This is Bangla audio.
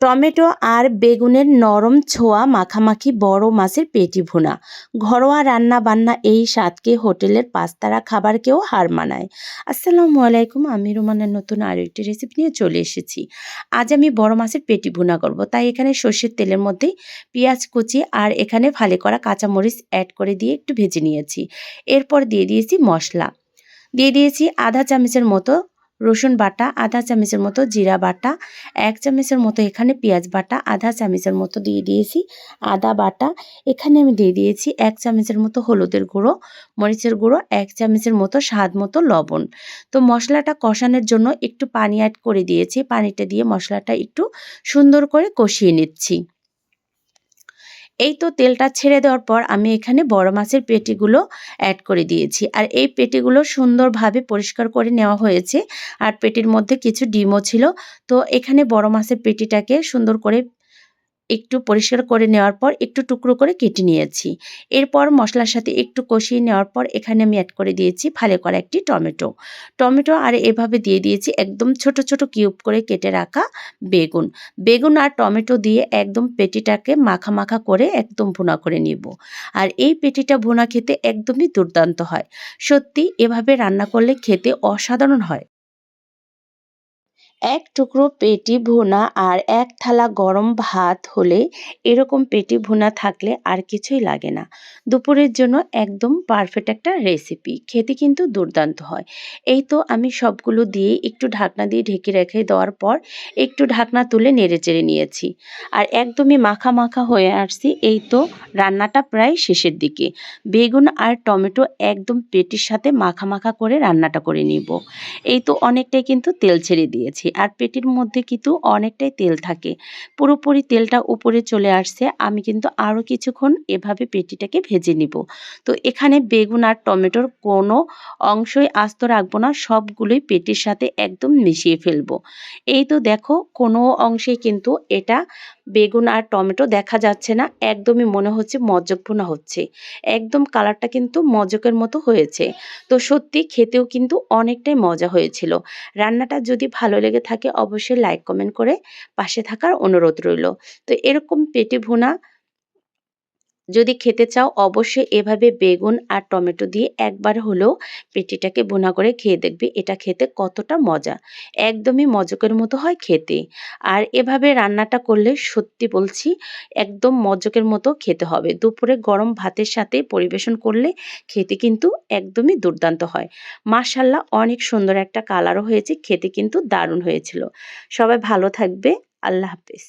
টমেটো আর বেগুনের নরম ছোঁয়া মাখামাখি বড় মাছের পেটি ভুনা। ঘরোয়া রান্না বান্না এই স্বাদকে হোটেলের পাঁচতারা খাবারকেও হার মানায়। আসসালামু আলাইকুম, আমি রুমানের নতুন আরও একটি রেসিপি নিয়ে চলে এসেছি। আজ আমি বড় মাছের পেটি ভুনা করব, তাই এখানে সর্ষের তেলের মধ্যে পেঁয়াজ কুচি আর এখানে ফালি করা কাঁচামরিচ অ্যাড করে দিয়ে একটু ভেজে নিয়েছি। এরপর দিয়ে দিয়েছি মশলা, দিয়ে দিয়েছি আধা চামচের মতো রসুন বাটা, আধা চামচের মতো জিরা বাটা, 1 চামচের মতো এখানে পেঁয়াজ বাটা, আধা চামচের মতো দিয়ে দিয়েছি আদা বাটা। এখানে আমি দিয়ে দিয়েছি 1 চামচের মতো হলুদের গুঁড়ো, মরিচের গুঁড়ো, 1 চামচের মতো স্বাদ মতো লবণ। তো মশলাটা কষানোর জন্য একটু পানি অ্যাড করে দিয়েছি। পানিটা দিয়ে মশলাটা একটু সুন্দর করে কষিয়ে নিচ্ছি। এই তো তেলটা ছেড়ে দেওয়ার পর আমি এখানে বড় মাছের পেটিগুলো অ্যাড করে দিয়েছি। আর এই পেটিগুলো সুন্দরভাবে পরিষ্কার করে নেওয়া হয়েছে। আর পেটির মধ্যে কিছু ডিমও ছিল। তো এখানে বড় মাছের পেটিটাকে সুন্দর করে একটু পরিষ্কার করে নেওয়ার পর একটু টুকরো করে কেটে নিয়েছি। এরপর মশলার সাথে একটু কষিয়ে নেওয়ার পর এখানে আমি অ্যাড করে দিয়েছি ফালি করা একটি টমেটো আর এভাবে দিয়ে দিয়েছি একদম ছোট ছোট কিউব করে কেটে রাখা বেগুন আর টমেটো দিয়ে একদম পেটিটাকে মাখা মাখা করে একদম ভুনা করে নিব। আর এই পেটিটা ভুনা খেতে একদমই দুর্দান্ত হয়। সত্যি এভাবে রান্না করলে খেতে অসাধারণ হয়। এক টুকরো পেটি ভুনা আর 1 থালা গরম ভাত হলে এরকম পেটি ভুনা থাকলে আর কিছুই লাগে না। দুপুরের জন্য একদম পারফেক্ট একটা রেসিপি। খেতে কিন্তু দুর্দান্ত হয়। এই তো আমি সবগুলো দিয়ে একটু ঢাকনা দিয়ে ঢেকে রেখে দেওয়ার পর একটু ঢাকনা তুলে নেড়েচেড়ে নিয়েছি। আর একদমই মাখা মাখা হয়ে আসছি। এই তো রান্নাটা প্রায় শেষের দিকে। বেগুন আর টমেটো একদম পেটির সাথে মাখা মাখা করে রান্নাটা করে নিব। এই তো অনেকটাই কিন্তু তেল ছেড়ে দিয়েছি। আর পেটির মধ্যে কিন্তু অনেকটাই তেল থাকে। পুরোপুরি তেলটা উপরে চলে আসছে। আমি কিন্তু আরও কিছুক্ষণ এভাবে পেটিটাকে ভেজে নিব। তো এখানে বেগুন আর টমেটোর কোনো অংশই আস্ত রাখবো না, সবগুলোই পেটির সাথে একদম মিশিয়ে ফেলবো। এই তো দেখো কোনো অংশেই কিন্তু এটা বেগুন আর টমেটো দেখা যাচ্ছে না, একদমই মনে হচ্ছে মজক ভুনা হচ্ছে। একদম কালারটা কিন্তু মজকের মতো হয়েছে। তো সত্যি খেতেও কিন্তু অনেকটাই মজা হয়েছিল। রান্নাটা যদি ভালো লেগে থাকে অবশ্যই লাইক কমেন্ট করে পাশে থাকার অনুরোধ রইল। তো এরকম পেটি ভুনা যদি খেতে চাও অবশ্যই এভাবে বেগুন আর টমেটো দিয়ে একবার হলেও পেটিটাকে ভুনা করে খেয়ে দেখবে, এটা খেতে কতটা মজা। একদমই মজকের মতো হয় খেতে। আর এভাবে রান্নাটা করলে সত্যি বলছি একদম মজকের মতো খেতে হবে। দুপুরে গরম ভাতের সাথে পরিবেশন করলে খেতে কিন্তু একদমই দুর্দান্ত হয়। মাশাআল্লাহ, অনেক সুন্দর একটা কালারও হয়েছে, খেতে কিন্তু দারুণ হয়েছিল। সবাই ভালো থাকবে। আল্লাহ হাফেজ।